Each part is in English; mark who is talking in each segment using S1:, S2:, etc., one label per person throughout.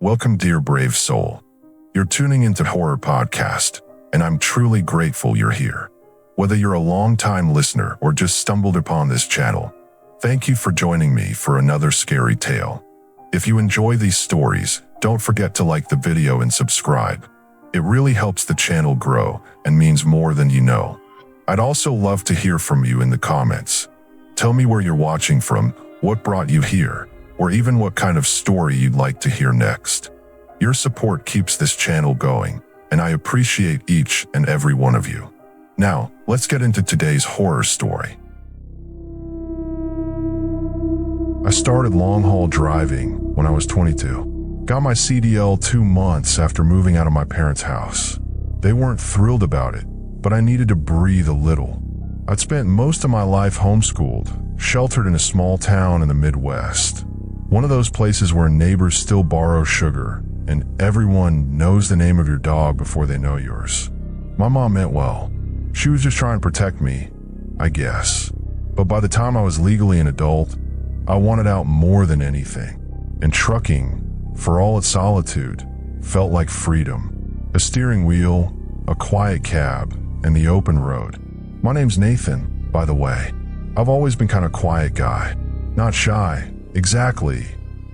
S1: Welcome, dear brave soul. You're tuning into Horror Podcast, and I'm truly grateful you're here. Whether you're a long-time listener or just stumbled upon this channel, thank you for joining me for another scary tale. If you enjoy these stories, don't forget to like the video and subscribe. It really helps the channel grow and means more than you know. I'd also love to hear from you in the comments. Tell me where you're watching from, what brought you here, or even what kind of story you'd like to hear next. Your support keeps this channel going, and I appreciate each and every one of you. Now, let's get into today's horror story. I started long-haul driving when I was 22. Got my CDL 2 months after moving out of my parents' house. They weren't thrilled about it, but I needed to breathe a little. I'd spent most of my life homeschooled, sheltered in a small town in the Midwest. One of those places where neighbors still borrow sugar, and everyone knows the name of your dog before they know yours. My mom meant well. She was just trying to protect me, I guess. But by the time I was legally an adult, I wanted out more than anything. And trucking, for all its solitude, felt like freedom. A steering wheel, a quiet cab, and the open road. My name's Nathan, by the way. I've always been kind of quiet guy. Not shy, exactly.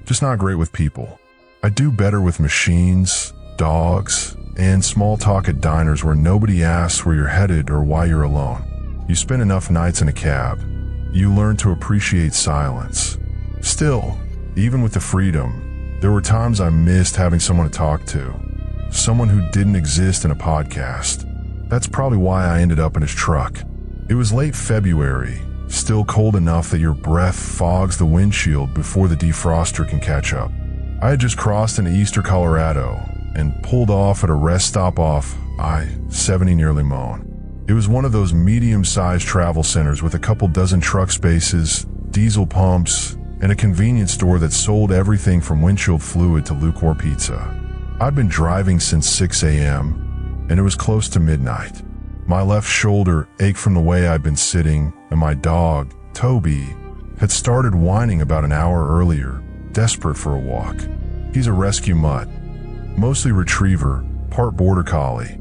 S1: Just not great with people. I do better with machines, dogs, and small talk at diners where nobody asks where you're headed or why you're alone. You spend enough nights in a cab, you learn to appreciate silence. Still, even with the freedom, there were times I missed having someone to talk to. Someone who didn't exist in a podcast. That's probably why I ended up in his truck. It was late February, still cold enough that your breath fogs the windshield before the defroster can catch up. I had just crossed into Eastern Colorado and pulled off at a rest stop off I-70 near Limon. It was one of those medium-sized travel centers with a couple dozen truck spaces, diesel pumps, and a convenience store that sold everything from windshield fluid to lukewarm pizza. I'd been driving since 6 a.m., and it was close to midnight. My left shoulder ached from the way I'd been sitting, and my dog, Toby, had started whining about an hour earlier, desperate for a walk. He's a rescue mutt, mostly retriever, part border collie,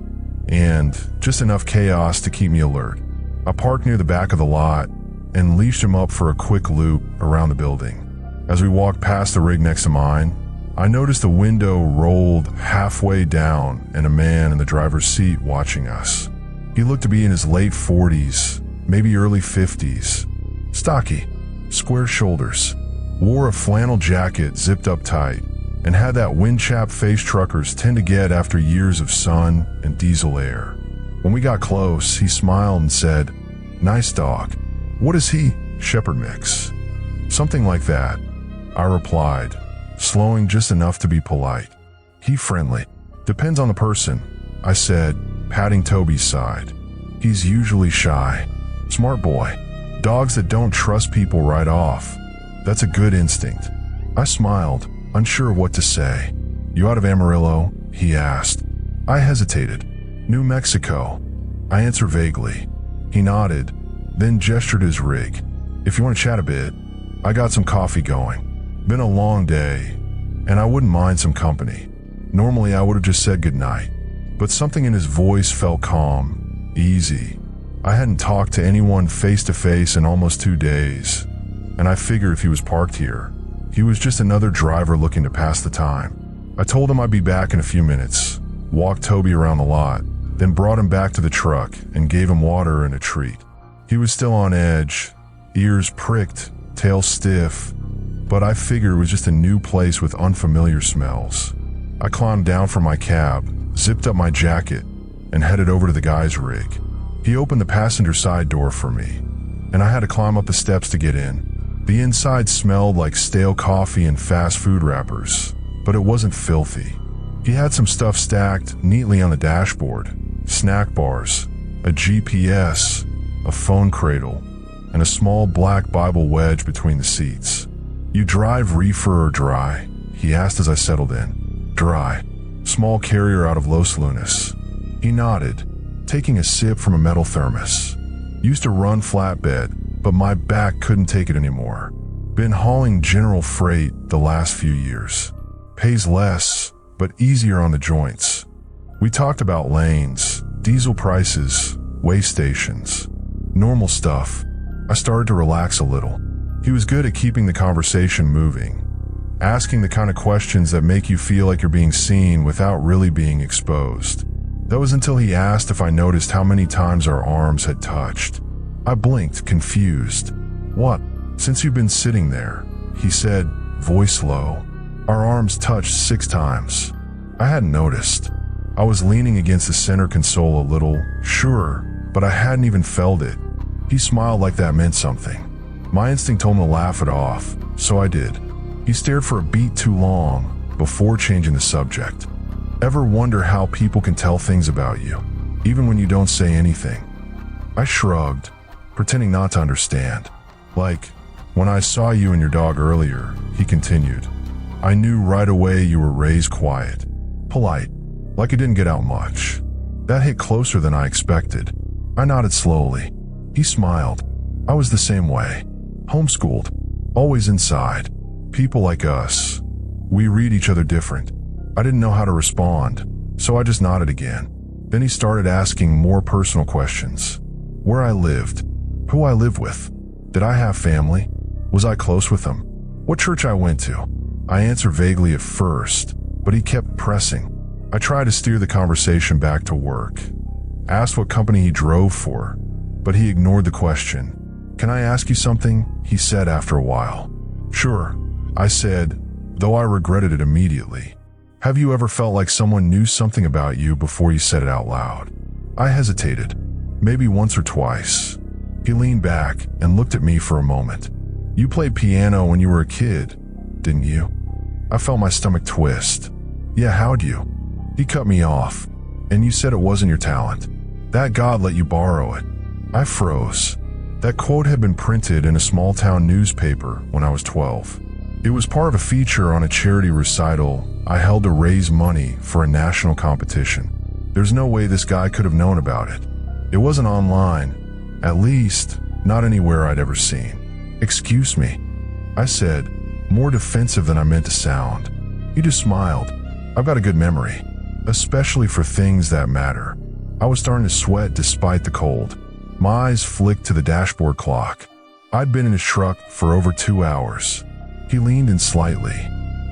S1: and just enough chaos to keep me alert. I parked near the back of the lot and leashed him up for a quick loop around the building. As we walked past the rig next to mine, I noticed the window rolled halfway down and a man in the driver's seat watching us. He looked to be in his late 40s, maybe early 50s. Stocky, square shoulders, wore a flannel jacket zipped up tight, and had that wind-chapped face truckers tend to get after years of sun and diesel air. When we got close, he smiled and said, "Nice dog. What is he? Shepherd mix." Something like that, I replied, slowing just enough to be polite. "He friendly. Depends on the person," I said, patting Toby's side. "He's usually shy. Smart boy. Dogs that don't trust people right off. That's a good instinct." I smiled, unsure of what to say. "You out of Amarillo?" he asked. I hesitated. "New Mexico," I answered vaguely. He nodded, then gestured his rig. "If you want to chat a bit, I got some coffee going. Been a long day, and I wouldn't mind some company." Normally I would have just said goodnight, but something in his voice felt calm, easy. I hadn't talked to anyone face to face in almost 2 days, and I figured if he was parked here, he was just another driver looking to pass the time. I told him I'd be back in a few minutes, walked Toby around the lot, then brought him back to the truck and gave him water and a treat. He was still on edge, ears pricked, tail stiff, but I figured it was just a new place with unfamiliar smells. I climbed down from my cab, zipped up my jacket, and headed over to the guy's rig. He opened the passenger side door for me, and I had to climb up the steps to get in. The inside smelled like stale coffee and fast food wrappers, but it wasn't filthy. He had some stuff stacked neatly on the dashboard, snack bars, a GPS, a phone cradle, and a small black Bible wedge between the seats. "You drive reefer or dry?" he asked as I settled in. "Dry. Small carrier out of Los Lunas." He nodded, taking a sip from a metal thermos. "Used to run flatbed, but my back couldn't take it anymore. Been hauling general freight the last few years. Pays less, but easier on the joints. We talked about lanes, diesel prices, way stations, normal stuff. I started to relax a little. He was good at keeping the conversation moving, asking the kind of questions that make you feel like you're being seen without really being exposed. That was until he asked if I noticed how many times our arms had touched. I blinked, confused. What? Since you've been sitting there, he said, voice low. Our arms touched 6 times. I hadn't noticed. I was leaning against the center console a little, sure, but I hadn't even felt it. He smiled like that meant something. My instinct told me to laugh it off, so I did. He stared for a beat too long before changing the subject. Ever wonder how people can tell things about you, even when you don't say anything? I shrugged, pretending not to understand. Like, when I saw you and your dog earlier, he continued. I knew right away you were raised quiet, polite, like it didn't get out much. That hit closer than I expected. I nodded slowly. He smiled. I was the same way. Homeschooled, always inside. People like us, we read each other different. I didn't know how to respond, so I just nodded again. Then he started asking more personal questions. Where I lived, who I lived with, did I have family, was I close with them, what church I went to. I answered vaguely at first, but he kept pressing. I tried to steer the conversation back to work. Asked what company he drove for, but he ignored the question. Can I ask you something? He said after a while. Sure, I said, though I regretted it immediately. Have you ever felt like someone knew something about you before you said it out loud? I hesitated, maybe once or twice. He leaned back and looked at me for a moment. You played piano when you were a kid, didn't you? I felt my stomach twist. Yeah, how'd you? He cut me off. And you said it wasn't your talent. That God let you borrow it. I froze. That quote had been printed in a small town newspaper when I was 12. It was part of a feature on a charity recital I held to raise money for a national competition. There's no way this guy could have known about it. It wasn't online, at least not anywhere I'd ever seen. Excuse me, I said, more defensive than I meant to sound. He just smiled. I've got a good memory, especially for things that matter. I was starting to sweat despite the cold. My eyes flicked to the dashboard clock. I'd been in his truck for over 2 hours. He leaned in slightly.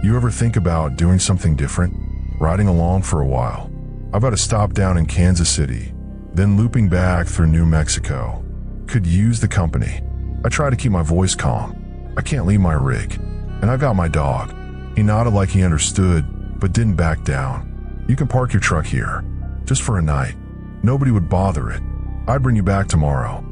S1: You ever think about doing something different? Riding along for a while. I've got to stop down in Kansas City, then looping back through New Mexico. Could use the company. I try to keep my voice calm. I can't leave my rig. And I've got my dog. He nodded like he understood, but didn't back down. You can park your truck here, just for a night. Nobody would bother it. I'd bring you back tomorrow.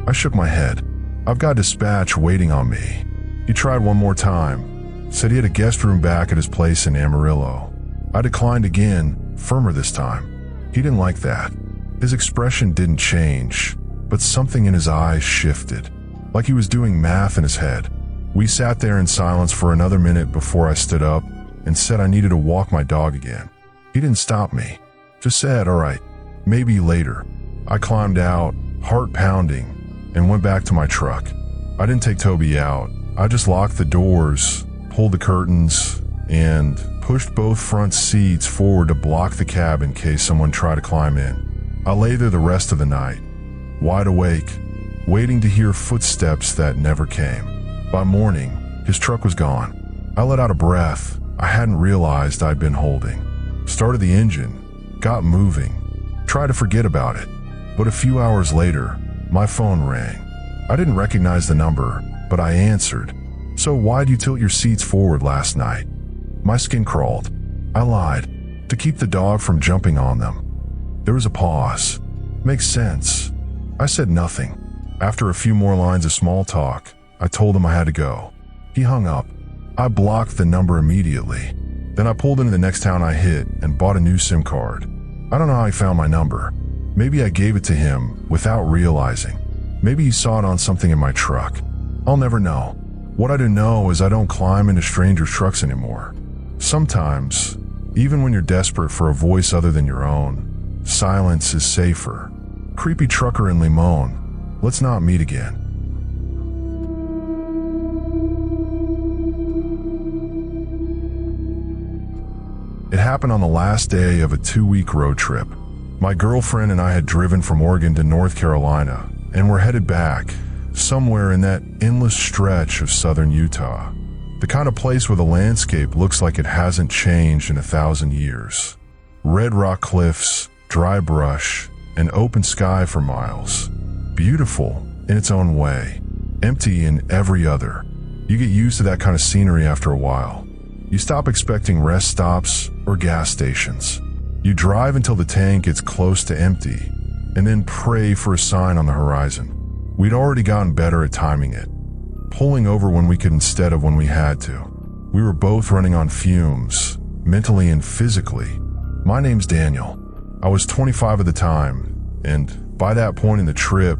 S1: I shook my head. I've got dispatch waiting on me. He tried one more time, said he had a guest room back at his place in Amarillo. I declined again, firmer this time. He didn't like that. His expression didn't change, but something in his eyes shifted, like he was doing math in his head. We sat there in silence for another minute before I stood up and said I needed to walk my dog again. He didn't stop me, just said, all right, maybe later. I climbed out, heart pounding, and went back to my truck. I didn't take Toby out. I just locked the doors, pulled the curtains, and pushed both front seats forward to block the cab in case someone tried to climb in. I lay there the rest of the night, wide awake, waiting to hear footsteps that never came. By morning, his truck was gone. I let out a breath I hadn't realized I'd been holding. Started the engine, got moving, tried to forget about it. But a few hours later, my phone rang. I didn't recognize the number, but I answered. So why'd you tilt your seats forward last night? My skin crawled. I lied, to keep the dog from jumping on them. There was a pause. Makes sense. I said nothing. After a few more lines of small talk, I told him I had to go. He hung up. I blocked the number immediately. Then I pulled into the next town I hit and bought a new SIM card. I don't know how he found my number. Maybe I gave it to him without realizing. Maybe he saw it on something in my truck. I'll never know. What I do know is I don't climb into strangers' trucks anymore. Sometimes, even when you're desperate for a voice other than your own, silence is safer. Creepy trucker in Limon, let's not meet again. It happened on the last day of a 2-week road trip. My girlfriend and I had driven from Oregon to North Carolina and were headed back, somewhere in that endless stretch of southern Utah. The kind of place where the landscape looks like it hasn't changed in 1,000 years. Red rock cliffs, dry brush, and open sky for miles. Beautiful in its own way, empty in every other. You get used to that kind of scenery after a while. You stop expecting rest stops or gas stations. You drive until the tank gets close to empty, and then pray for a sign on the horizon. We'd already gotten better at timing it, pulling over when we could instead of when we had to. We were both running on fumes, mentally and physically. My name's Daniel. I was 25 at the time, and by that point in the trip,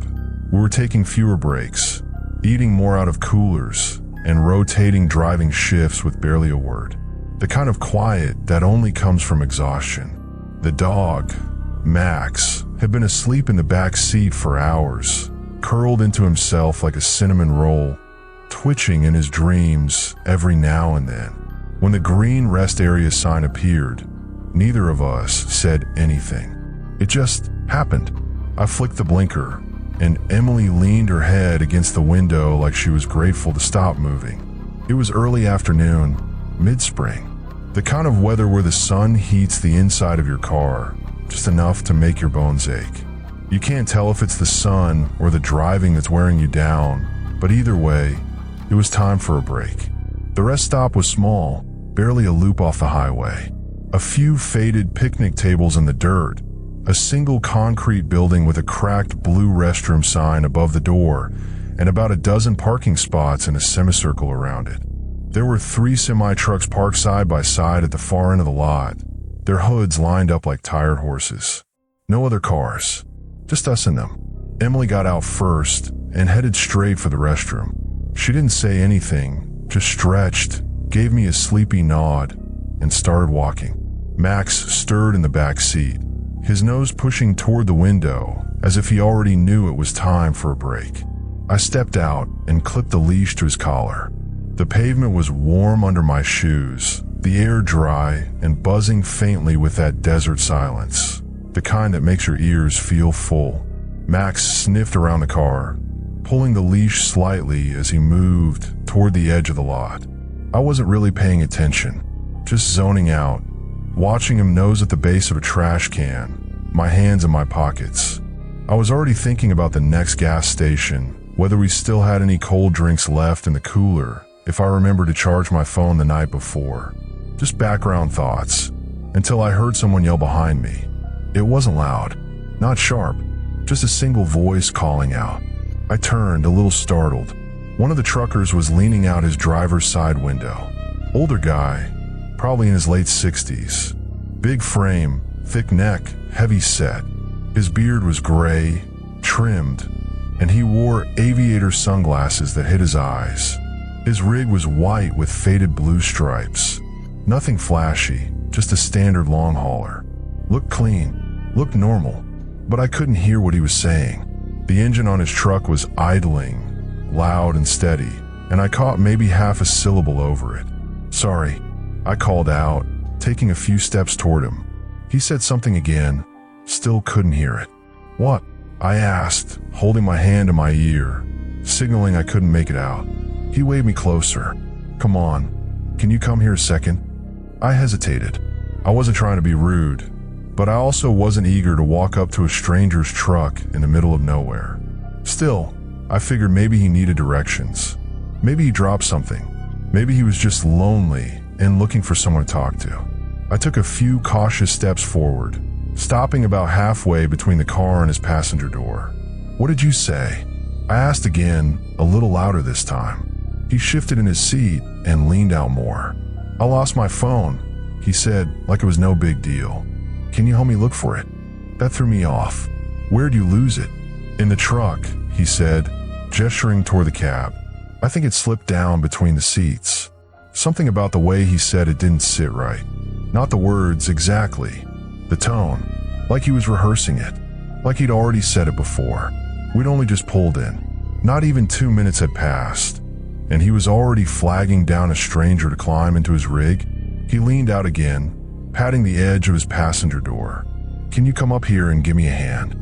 S1: we were taking fewer breaks, eating more out of coolers, and rotating driving shifts with barely a word. The kind of quiet that only comes from exhaustion. The dog, Max, had been asleep in the back seat for hours, curled into himself like a cinnamon roll, twitching in his dreams every now and then. When the green rest area sign appeared, neither of us said anything. It just happened. I flicked the blinker, and Emily leaned her head against the window like she was grateful to stop moving. It was early afternoon, mid-spring. The kind of weather where the sun heats the inside of your car, just enough to make your bones ache. You can't tell if it's the sun or the driving that's wearing you down, but either way, it was time for a break. The rest stop was small, barely a loop off the highway. A few faded picnic tables in the dirt, a single concrete building with a cracked blue restroom sign above the door, and about a dozen parking spots in a semicircle around it. There were 3 semi-trucks parked side by side at the far end of the lot, their hoods lined up like tired horses. No other cars, just us in them. Emily got out first and headed straight for the restroom. She didn't say anything, just stretched, gave me a sleepy nod, and started walking. Max stirred in the back seat, his nose pushing toward the window as if he already knew it was time for a break. I stepped out and clipped the leash to his collar. The pavement was warm under my shoes, the air dry and buzzing faintly with that desert silence, the kind that makes your ears feel full. Max sniffed around the car, pulling the leash slightly as he moved toward the edge of the lot. I wasn't really paying attention, just zoning out, watching him nose at the base of a trash can, my hands in my pockets. I was already thinking about the next gas station, whether we still had any cold drinks left in the cooler, if I remembered to charge my phone the night before. Just background thoughts, until I heard someone yell behind me. It wasn't loud, not sharp, just a single voice calling out. I turned, a little startled. One of the truckers was leaning out his driver's side window. Older guy, probably in his late 60s. Big frame, thick neck, heavy set. His beard was gray, trimmed, and he wore aviator sunglasses that hid his eyes. His rig was white with faded blue stripes. Nothing flashy, just a standard long hauler. Looked clean, looked normal, but I couldn't hear what he was saying. The engine on his truck was idling, loud and steady, and I caught maybe half a syllable over it. "Sorry," I called out, taking a few steps toward him. He said something again, still couldn't hear it. "What?" I asked, holding my hand to my ear, signaling I couldn't make it out. He waved me closer. "Come on, can you come here a second?" I hesitated. I wasn't trying to be rude, but I also wasn't eager to walk up to a stranger's truck in the middle of nowhere. Still, I figured maybe he needed directions. Maybe he dropped something. Maybe he was just lonely and looking for someone to talk to. I took a few cautious steps forward, stopping about halfway between the car and his passenger door. "What did you say?" I asked again, a little louder this time. He shifted in his seat and leaned out more. "I lost my phone," he said, like it was no big deal. "Can you help me look for it?" That threw me off. "Where'd you lose it?" "In the truck," he said, gesturing toward the cab. I think it slipped down between the seats. Something about the way he said it didn't sit right. Not the words exactly, the tone, like he was rehearsing it, like he'd already said it before. We'd only just pulled in. Not even 2 minutes had passed, and he was already flagging down a stranger to climb into his rig. He leaned out again, patting the edge of his passenger door. "Can you come up here and give me a hand?"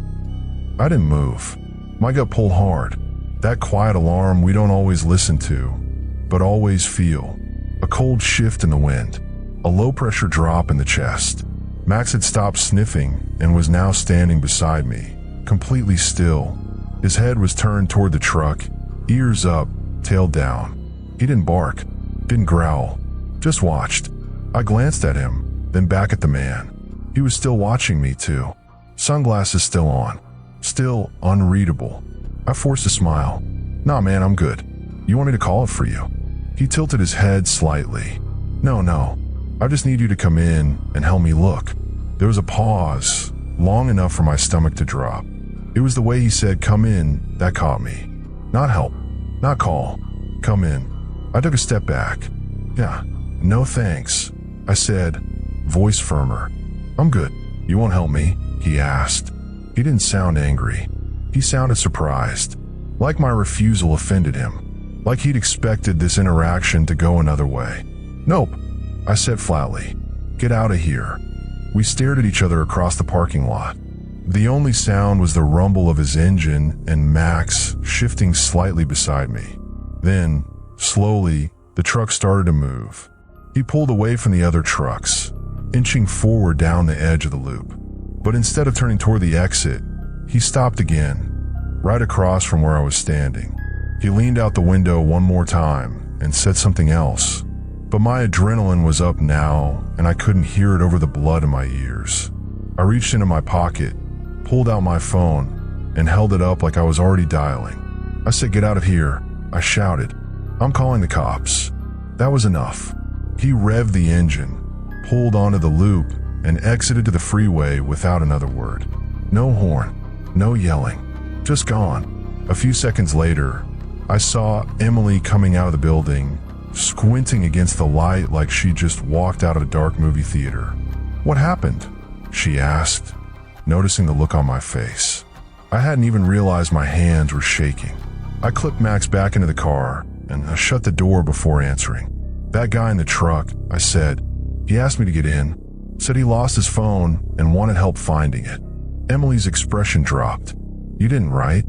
S1: I didn't move. My gut pulled hard. That quiet alarm we don't always listen to, but always feel. A cold shift in the wind. A low-pressure drop in the chest. Max had stopped sniffing and was now standing beside me, completely still. His head was turned toward the truck, ears up, tail down. He didn't bark, didn't growl, just watched. I glanced at him, then back at the man. He was still watching me too. Sunglasses still on, still unreadable. I forced a smile. "Nah, man, I'm good. You want me to call it for you?" He tilted his head slightly. No. I just need you to come in and help me look." There was a pause, long enough for my stomach to drop. It was the way he said, "Come in," that caught me. Not help, not call. Come in. I took a step back. "Yeah, no thanks," I said, voice firmer. "I'm good. You won't help me?" he asked. He didn't sound angry. He sounded surprised, like my refusal offended him, like he'd expected this interaction to go another way. "Nope," I said flatly. "Get out of here." We stared at each other across the parking lot. The only sound was the rumble of his engine and Max shifting slightly beside me. Then, slowly, the truck started to move. He pulled away from the other trucks, inching forward down the edge of the loop. But instead of turning toward the exit, he stopped again, right across from where I was standing. He leaned out the window one more time and said something else. But my adrenaline was up now, and I couldn't hear it over the blood in my ears. I reached into my pocket, pulled out my phone, and held it up like I was already dialing. I said, "Get out of here," I shouted. "I'm calling the cops." That was enough. He revved the engine, pulled onto the loop, and exited to the freeway without another word. No horn, no yelling, just gone. A few seconds later, I saw Emily coming out of the building, squinting against the light like she just walked out of a dark movie theater. "What happened?" she asked, noticing the look on my face. I hadn't even realized my hands were shaking. I clipped Max back into the car, and I shut the door before answering. "That guy in the truck," I said. "He asked me to get in, said he lost his phone and wanted help finding it." Emily's expression dropped. "You didn't, right?"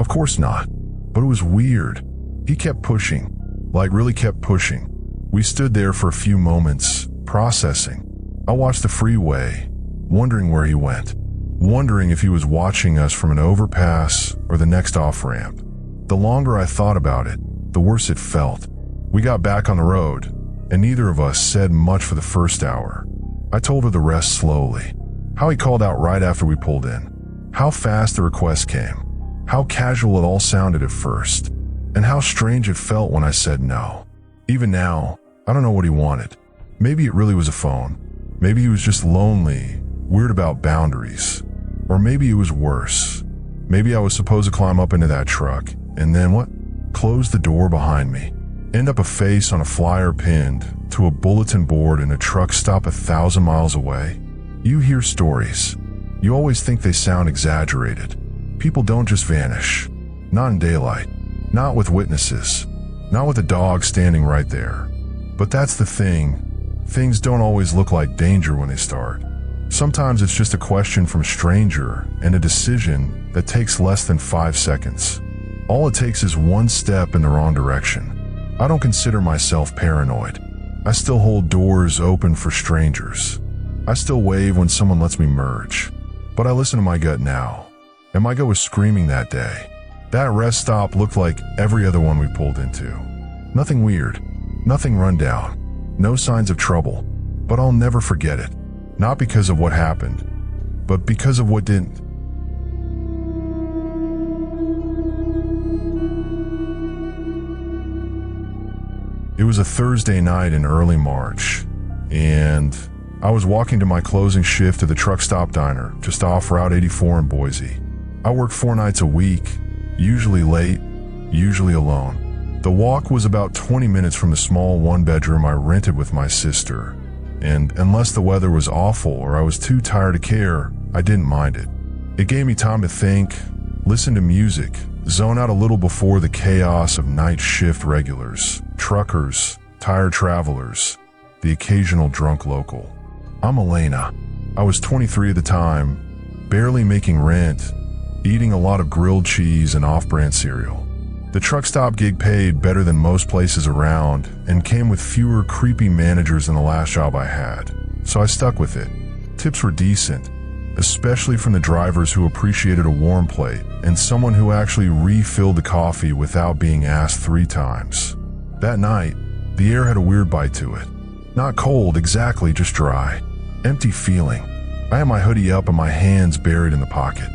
S1: "Of course not." But it was weird. He kept pushing, like really kept pushing. We stood there for a few moments, processing. I watched the freeway, wondering where he went, wondering if he was watching us from an overpass or the next off-ramp. The longer I thought about it, the worse it felt. We got back on the road, and neither of us said much for the first hour. I told her the rest slowly. How he called out right after we pulled in. How fast the request came. How casual it all sounded at first. And how strange it felt when I said no. Even now, I don't know what he wanted. Maybe it really was a phone. Maybe he was just lonely, weird about boundaries. Or maybe it was worse. Maybe I was supposed to climb up into that truck, and then what? Close the door behind me. End up a face on a flyer pinned to a bulletin board in a truck stop 1,000 miles away. You hear stories. You always think they sound exaggerated. People don't just vanish. Not in daylight. Not with witnesses. Not with a dog standing right there. But that's the thing. Things don't always look like danger when they start. Sometimes it's just a question from a stranger and a decision that takes less than 5 seconds. All it takes is one step in the wrong direction. I don't consider myself paranoid. I still hold doors open for strangers. I still wave when someone lets me merge. But I listen to my gut now. And my gut was screaming that day. That rest stop looked like every other one we pulled into. Nothing weird. Nothing run down. No signs of trouble. But I'll never forget it. Not because of what happened, but because of what didn't. It was a Thursday night in early March, and I was walking to my closing shift at the truck stop diner just off Route 84 in Boise. I worked 4 nights a week, usually late, usually alone. The walk was about 20 minutes from the small one-bedroom I rented with my sister, and unless the weather was awful or I was too tired to care, I didn't mind it. It gave me time to think, listen to music, zone out a little before the chaos of night shift regulars, truckers, tired travelers, the occasional drunk local. I'm Elena. I was 23 at the time, barely making rent, eating a lot of grilled cheese and off-brand cereal. The truck stop gig paid better than most places around and came with fewer creepy managers than the last job I had, so I stuck with it. Tips were decent, especially from the drivers who appreciated a warm plate and someone who actually refilled the coffee without being asked 3 times. That night, the air had a weird bite to it. Not cold exactly, just dry. Empty feeling. I had my hoodie up and my hands buried in the pocket.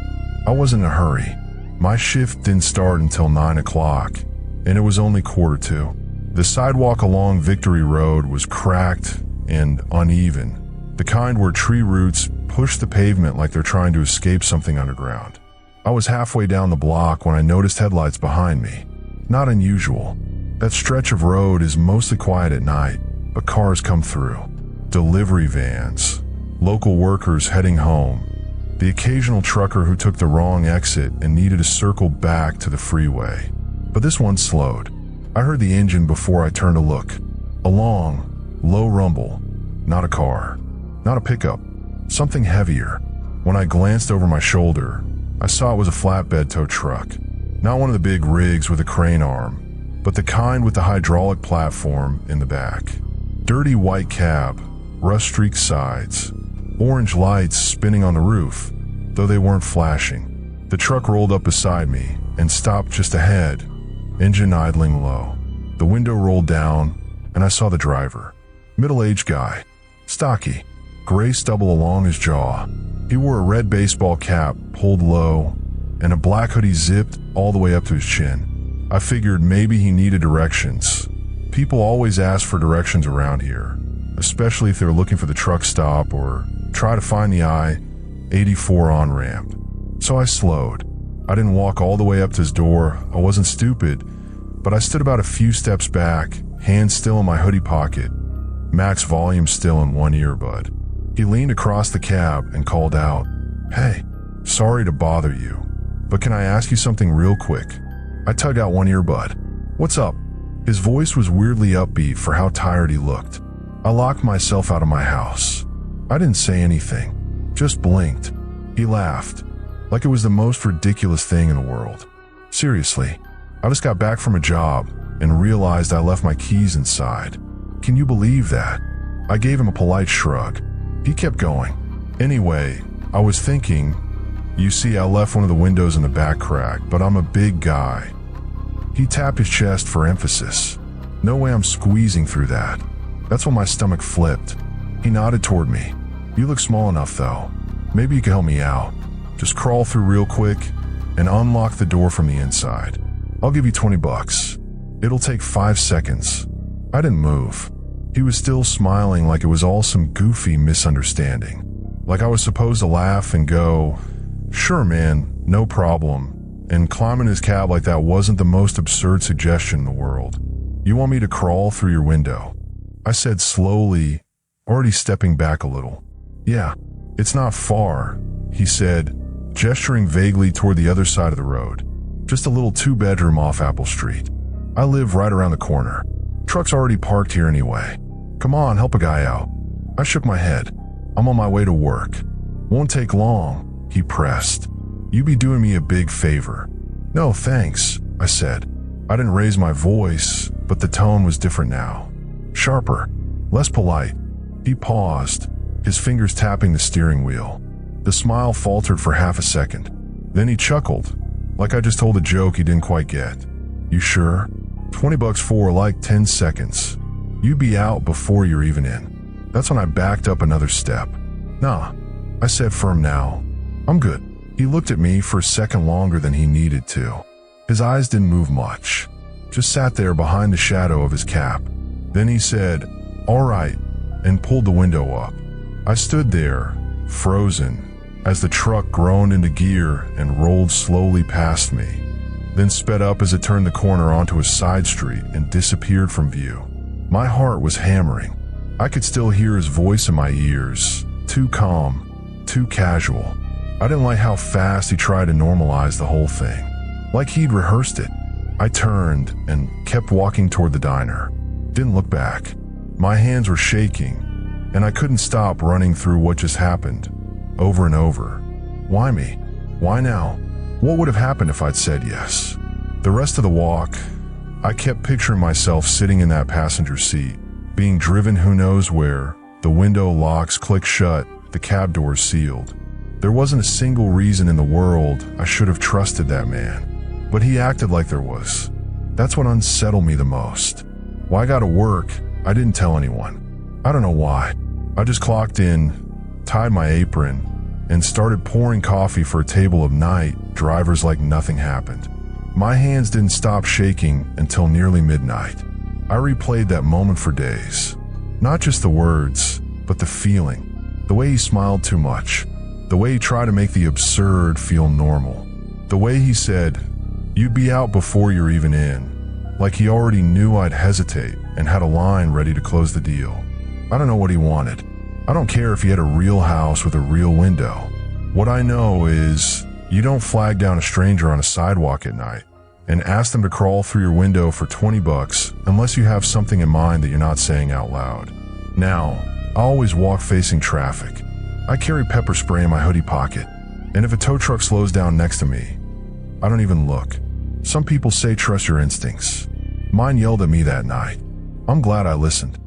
S1: I wasn't in a hurry. My shift didn't start until 9 o'clock, and it was only 1:45. The sidewalk along Victory Road was cracked and uneven, the kind where tree roots push the pavement like they're trying to escape something underground. I was halfway down the block when I noticed headlights behind me. Not unusual. That stretch of road is mostly quiet at night, but cars come through. Delivery vans, local workers heading home, the occasional trucker who took the wrong exit and needed to circle back to the freeway. But this one slowed. I heard the engine before I turned to look. A long, low rumble. Not a car. Not a pickup. Something heavier. When I glanced over my shoulder, I saw it was a flatbed tow truck. Not one of the big rigs with a crane arm, but the kind with the hydraulic platform in the back. Dirty white cab, rust-streaked sides, orange lights spinning on the roof, though they weren't flashing. The truck rolled up beside me and stopped just ahead, engine idling low. The window rolled down, and I saw the driver. Middle-aged guy, stocky, gray stubble along his jaw. He wore a red baseball cap pulled low and a black hoodie zipped all the way up to his chin. I figured maybe he needed directions. People always ask for directions around here, especially if they're looking for the truck stop or try to find the I-84 on-ramp. So I slowed. I didn't walk all the way up to his door. I wasn't stupid, but I stood about a few steps back, hands still in my hoodie pocket, max volume still in one earbud. He leaned across the cab and called out, "Hey, sorry to bother you, but can I ask you something real quick?" I tugged out one earbud. "What's up?" His voice was weirdly upbeat for how tired he looked. I locked myself out of my house. I didn't say anything, just blinked. He laughed, like it was the most ridiculous thing in the world. "Seriously, I just got back from a job and realized I left my keys inside. Can you believe that?" I gave him a polite shrug. He kept going. "Anyway, I was thinking, you see, I left one of the windows in the back cracked, but I'm a big guy." He tapped his chest for emphasis. "No way I'm squeezing through that." That's when my stomach flipped. He nodded toward me. "You look small enough though. Maybe you could help me out. Just crawl through real quick and unlock the door from the inside. I'll give you $20. It'll take 5 seconds." I didn't move. He was still smiling like it was all some goofy misunderstanding. Like I was supposed to laugh and go, "Sure man, no problem," and climb in his cab like that wasn't the most absurd suggestion in the world. "You want me to crawl through your window?" I said slowly, already stepping back a little. "Yeah, it's not far," he said, gesturing vaguely toward the other side of the road. "Just a little 2-bedroom off Apple Street. I live right around the corner. Truck's already parked here anyway. Come on, help a guy out." I shook my head. "I'm on my way to work." "Won't take long," he pressed. "You be doing me a big favor." "No, thanks," I said. I didn't raise my voice, but the tone was different now. Sharper, less polite. He paused, his fingers tapping the steering wheel. The smile faltered for half a second. Then he chuckled, like I just told a joke he didn't quite get. "You sure? $20 for like 10 seconds. You be out before you're even in." That's when I backed up another step. "Nah," I said firm now. "I'm good." He looked at me for a second longer than he needed to. His eyes didn't move much, just sat there behind the shadow of his cap. Then he said, "All right," and pulled the window up. I stood there, frozen, as the truck groaned into gear and rolled slowly past me, then sped up as it turned the corner onto a side street and disappeared from view. My heart was hammering. I could still hear his voice in my ears, too calm, too casual. I didn't like how fast he tried to normalize the whole thing, like he'd rehearsed it. I turned and kept walking toward the diner. Didn't look back. My hands were shaking, and I couldn't stop running through what just happened, over and over. Why me? Why now? What would have happened if I'd said yes? The rest of the walk, I kept picturing myself sitting in that passenger seat, being driven who knows where, the window locks click shut, the cab doors sealed. There wasn't a single reason in the world I should have trusted that man, but he acted like there was. That's what unsettled me the most. When I got to work, I didn't tell anyone. I don't know why. I just clocked in, tied my apron, and started pouring coffee for a table of night drivers like nothing happened. My hands didn't stop shaking until nearly midnight. I replayed that moment for days. Not just the words, but the feeling. The way he smiled too much. The way he tried to make the absurd feel normal. The way he said, "You'd be out before you're even in." Like he already knew I'd hesitate and had a line ready to close the deal. I don't know what he wanted. I don't care if he had a real house with a real window. What I know is, you don't flag down a stranger on a sidewalk at night and ask them to crawl through your window for $20 unless you have something in mind that you're not saying out loud. Now, I always walk facing traffic. I carry pepper spray in my hoodie pocket, and if a tow truck slows down next to me, I don't even look. Some people say trust your instincts. Mine yelled at me that night. I'm glad I listened.